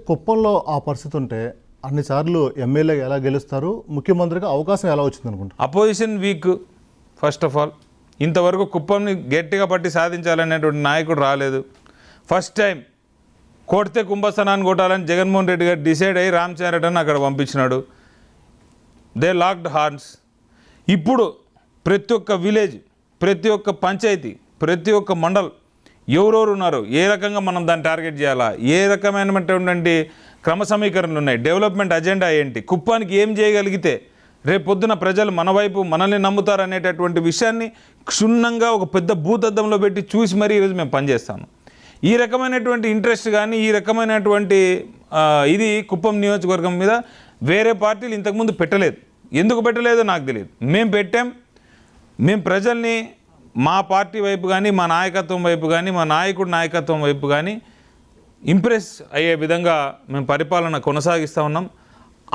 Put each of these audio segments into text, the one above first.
కుప్పంలో ఆ పరిస్థితి ఉంటే అన్నిసార్లు ఎమ్మెల్యే ఎలా గెలుస్తారు, ముఖ్యమంత్రిగా అవకాశం ఎలా వచ్చింది అనుకుంటారు? Opposition week. First of all ఇంతవరకు కుప్పంని గట్టిగా పట్టి సాధించాలనేటువంటి నాయకుడు రాలేదు. ఫస్ట్ టైం కొడితే కుంభస్థానాన్ని కొట్టాలని జగన్మోహన్ రెడ్డి గారు డిసైడ్ అయ్యి రామచంద్రరెడ్డిని అక్కడ పంపించినాడు. They locked horns. ఇప్పుడు ప్రతి ఒక్క విలేజ్, ప్రతి ఒక్క పంచాయతీ, ప్రతి ఒక్క మండల్ ఎవరెవరు ఉన్నారో, ఏ రకంగా మనం దాన్ని టార్గెట్ చేయాలా, ఏ రకమైనటువంటి క్రమ సమీకరణలు ఉన్నాయి, డెవలప్మెంట్ అజెండా ఏంటి, కుప్పానికి ఏం చేయగలిగితే రేపు పొద్దున ప్రజలు మన వైపు మనల్ని నమ్ముతారు అనేటటువంటి విషయాన్ని క్షుణ్ణంగా ఒక పెద్ద భూతద్దంలో పెట్టి చూసి మరీ ఈరోజు మేము పనిచేస్తాము. ఈ రకమైనటువంటి ఇంట్రెస్ట్ కానీ, ఈ రకమైనటువంటి ఇది కుప్పం నియోజకవర్గం మీద వేరే పార్టీలు ఇంతకుముందు పెట్టలేదు. ఎందుకు పెట్టలేదో నాకు తెలియదు. మేము పెట్టాం. మేము ప్రజల్ని మా పార్టీ వైపు కానీ, మా నాయకత్వం వైపు కానీ, మా నాయకుడి నాయకత్వం వైపు కానీ ఇంప్రెస్ అయ్యే విధంగా మేము పరిపాలన కొనసాగిస్తూ ఉన్నాం.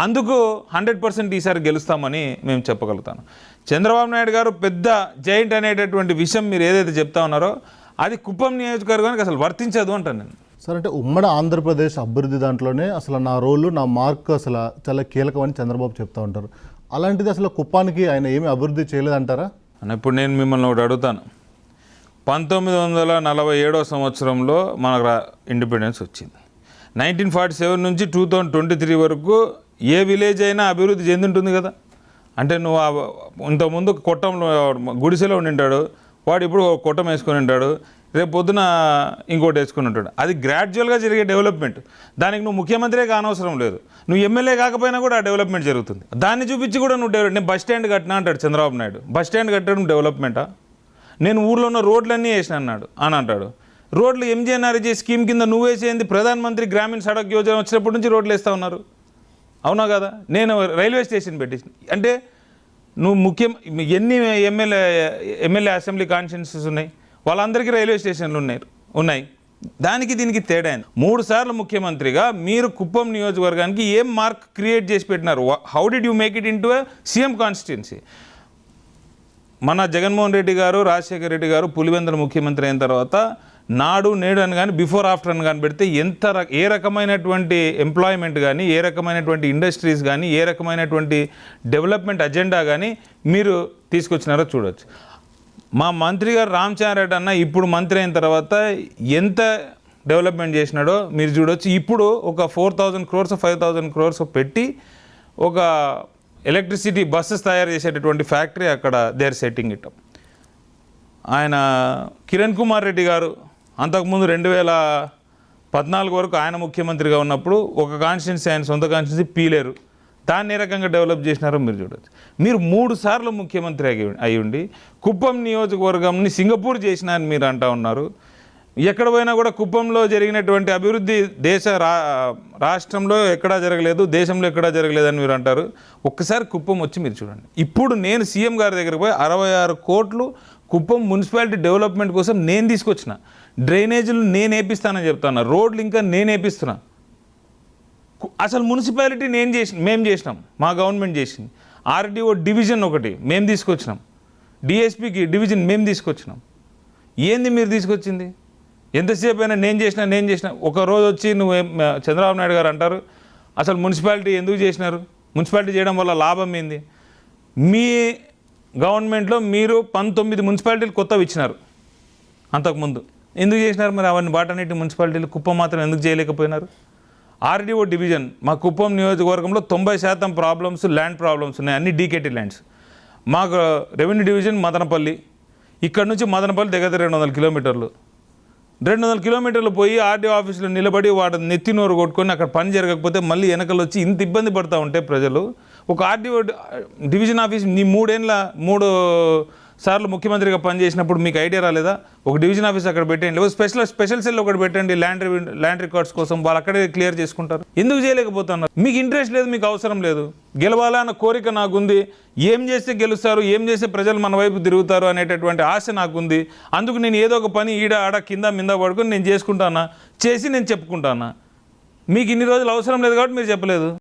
అందుకు 100% ఈసారి గెలుస్తామని మేము చెప్పగలుగుతాను. చంద్రబాబు నాయుడు గారు పెద్ద జైంట్ అనేటటువంటి విషయం మీరు ఏదైతే చెప్తా ఉన్నారో అది కుప్పం నియోజకవర్గానికి అసలు వర్తించదు అంటాను నేను. సార్, అంటే ఉమ్మడి ఆంధ్రప్రదేశ్ అభివృద్ధి దాంట్లోనే అసలు నా రోలు, నా మార్క్ అసలు చాలా కీలకమని చంద్రబాబు చెప్తూ ఉంటారు. అలాంటిది అసలు కుప్పానికి ఆయన ఏమీ అభివృద్ధి చేయలేదంటారా? ఇప్పుడు నేను మిమ్మల్ని ఒకటి అడుగుతాను. 1947 సంవత్సరంలో మనకు ఇండిపెండెన్స్ వచ్చింది. 1947 నుంచి 2023 వరకు ఏ విలేజ్ అయినా అభివృద్ధి చెందుంటుంది కదా. అంటే నువ్వు ఇంతకుముందు కొట్టంలో గుడిసెలో ఉండింటాడు, వాడు ఇప్పుడు కొట్టం వేసుకొని ఉంటాడు, రేపు పొద్దున ఇంకోటి వేసుకుని ఉంటాడు. అది గ్రాడ్యువల్గా జరిగే డెవలప్మెంట్. దానికి నువ్వు ముఖ్యమంత్రే కానవసరం లేదు, నువ్వు ఎమ్మెల్యే కాకపోయినా కూడా ఆ డెవలప్మెంట్ జరుగుతుంది. దాన్ని చూపించి కూడా నువ్వు నేను బస్ స్టాండ్ కట్టినా అంటాడు చంద్రబాబు నాయుడు. బస్ స్టాండ్ కట్టడం డెవలప్మెంటా? నేను ఊర్లో ఉన్న రోడ్లన్నీ వేసిన అన్నాడు అని అంటాడు. రోడ్లు ఎంజీఎన్ఆర్జీ స్కీమ్ కింద నువ్వు వేసేది ప్రధానమంత్రి గ్రామీణ సడక్ యోజన వచ్చినప్పటి నుంచి రోడ్లు వేస్తూ ఉన్నారు, అవునా కదా? నేను రైల్వే స్టేషన్ పెట్టేసి అంటే నువ్వు ఎన్ని ఎమ్మెల్యే అసెంబ్లీ కాన్స్టిట్యున్సీస్ ఉన్నాయి, వాళ్ళందరికీ రైల్వే స్టేషన్లు ఉన్నాయి. దానికి దీనికి తేడా. 3 సార్లు ముఖ్యమంత్రిగా మీరు కుప్పం నియోజకవర్గానికి ఏం మార్క్ క్రియేట్ చేసి పెట్టినారు? How did you make it in to CM constituency? మన జగన్మోహన్ రెడ్డి గారు, రాజశేఖర రెడ్డి గారు పులివెందుల ముఖ్యమంత్రి అయిన తర్వాత నాడు నేడు అని కానీ, బిఫోర్ ఆఫ్టర్ అని కానీ పెడితే ఏ రకమైనటువంటి ఎంప్లాయ్మెంట్ కానీ, ఏ రకమైనటువంటి ఇండస్ట్రీస్ కానీ, ఏ రకమైనటువంటి డెవలప్మెంట్ అజెండా కానీ మీరు తీసుకొచ్చినారో చూడవచ్చు. మా మంత్రి గారు రామచంద్రరెడ్డి అన్న ఇప్పుడు మంత్రి అయిన తర్వాత ఎంత డెవలప్మెంట్ చేసినాడో మీరు చూడవచ్చు. ఇప్పుడు ఒక 4,000 crores 5,000 crores పెట్టి ఒక ఎలక్ట్రిసిటీ బస్సెస్ తయారు చేసేటటువంటి ఫ్యాక్టరీ అక్కడ they are setting it up. ఆయన కిరణ్ కుమార్ రెడ్డి గారు అంతకుముందు 2014 వరకు ఆయన ముఖ్యమంత్రిగా ఉన్నప్పుడు ఒక కాన్స్టిట్యున్సీ, ఆయన సొంత కాన్స్టిట్యున్సీ పీలేరు, దాన్ని ఏ రకంగా డెవలప్ చేసినారో మీరు చూడవచ్చు. మీరు 3 సార్లు ముఖ్యమంత్రి అయ్యుండి కుప్పం నియోజకవర్గంని సింగపూర్ చేసిన అని మీరు అంటూ ఉన్నారు. ఎక్కడ పోయినా కూడా కుప్పంలో జరిగినటువంటి అభివృద్ధి రాష్ట్రంలో ఎక్కడా జరగలేదు, దేశంలో ఎక్కడా జరగలేదని మీరు అంటారు. ఒక్కసారి కుప్పం వచ్చి మీరు చూడండి. ఇప్పుడు నేను సీఎం గారి దగ్గరికి పోయి 66 కోట్లు కుప్పం మున్సిపాలిటీ డెవలప్మెంట్ కోసం నేను తీసుకొచ్చిన. డ్రైనేజీలు నేను వేపిస్తానని చెప్తాను, రోడ్లు ఇంకా నేను వేపిస్తున్నా. అసలు మున్సిపాలిటీ మేము చేసినాం, మా గవర్నమెంట్ చేసింది. ఆర్డీఓ డివిజన్ ఒకటి మేము తీసుకొచ్చినాం, డిఎస్పీకి డివిజన్ మేము తీసుకొచ్చినాం. ఏంది మీరు తీసుకొచ్చింది? ఎంతసేపు అయినా నేను చేసిన ఒక రోజు వచ్చి నువ్వు చంద్రబాబు నాయుడు గారు అంటారు అసలు మున్సిపాలిటీ ఎందుకు చేసినారు, మున్సిపాలిటీ చేయడం వల్ల లాభం ఏంది? మీ గవర్నమెంట్లో మీరు 19 మున్సిపాలిటీలు కొత్తవి ఇచ్చినారు. అంతకుముందు ఎందుకు చేసినారు మరి అవన్నీ? వాటన్నిటి మున్సిపాలిటీలు కుప్పం మాత్రం ఎందుకు చేయలేకపోయినారు? ఆర్డీఓ డివిజన్ మా కుప్పం నియోజకవర్గంలో 90% ప్రాబ్లమ్స్ ల్యాండ్ ప్రాబ్లమ్స్ ఉన్నాయి, అన్ని డీకేటీ ల్యాండ్స్. మాకు రెవెన్యూ డివిజన్ మదనపల్లి, ఇక్కడ నుంచి మదనపల్లి దగ్గర 200 కిలోమీటర్లు. 200 కిలోమీటర్లు పోయి ఆర్డీఓ ఆఫీసులో నిలబడి వాటి నెత్తినోరు కొట్టుకొని అక్కడ పని జరగకపోతే మళ్ళీ వెనకలు వచ్చి ఇంత ఇబ్బంది పడుతూ ఉంటే ప్రజలు, ఒక ఆర్డీఓ డివిజన్ ఆఫీస్ నీ 3 సార్లు ముఖ్యమంత్రిగా పనిచేసినప్పుడు మీకు ఐడియా రాలేదా? ఒక డివిజన్ ఆఫీస్ అక్కడ పెట్టండి, స్పెషల్ సెల్ ఒకటి పెట్టండి ల్యాండ్ రికార్డ్స్ కోసం, వాళ్ళు అక్కడే క్లియర్ చేసుకుంటారు. ఎందుకు చేయలేకపోతున్నారు? మీకు ఇంట్రెస్ట్ లేదు, మీకు అవసరం లేదు. గెలవాలా అన్న కోరిక నాకుంది. ఏం చేస్తే గెలుస్తారు, ఏం చేస్తే ప్రజలు మన వైపు తిరుగుతారు అనేటటువంటి ఆశ నాకుంది. అందుకు నేను ఏదో ఒక పని ఈడ ఆడ కింద మింద పడుకొని నేను చేసుకుంటానా, చేసి నేను చెప్పుకుంటానా. మీకు ఇన్ని రోజులు అవసరం లేదు కాబట్టి మీరు చెప్పలేదు.